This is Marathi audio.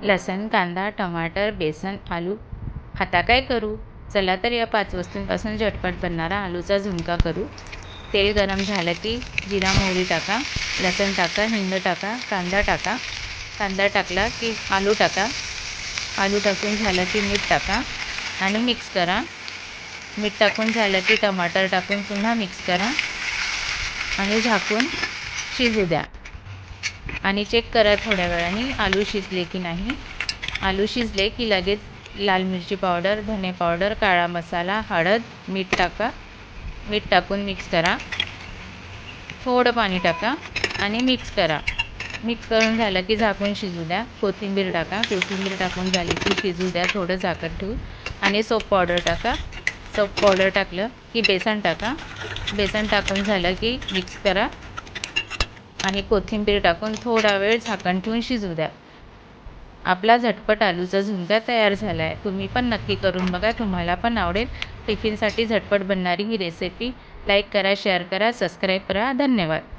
लसण, कांदा, टमाटर, बेसन, आलू. आता काय करू? चला तर या 5 वस्तूंपासून झटपट बनणारा आलूचा झुणका करू. तेल गरम झालं की जिरा मोहरी टाका, लसण टाका, हिंग टाका, कांदा टाका. कांदा टाकला की आलू टाका. आलू टाकून झालं की मीठ टाका आणि मिक्स करा. मीठ टाकून झालं की टमाटर टाकून पुन्हा मिक्स करा आणि झाकून शिजू द्या. आणि चेक करा थोड्या वेळाने आलू शिजले की नाही. आलू शिजले की लगेच लाल मिरची पावडर, धने पावडर, काळा मसाला, हळद, मीठ टाका. मीठ टाकून मिक्स करा. थोडं पाणी टाका आणि मिक्स करा. मिक्स करून झालं की झाकून शिजू द्या. कोथिंबीर टाका. कोथिंबीर टाकून झाली की शिजू द्या थोडं झाकण ठेवून. आणि सोप पावडर टाका. सोप पावडर टाकलं की बेसन टाका. बेसन टाकून झालं की मिक्स करा आणि कोथिंबीर टाकून थोडा वेळ झाकण ठेवून शिजू द्या. आपला झटपट आलूचा झुणका तयार झाला आहे. तुम्ही पण नक्की करून बघा, तुम्हाला पण आवडेल. टिफिनसाठी झटपट बनणारी ही रेसिपी लाईक करा, शेअर करा, सबस्क्राईब करा. धन्यवाद.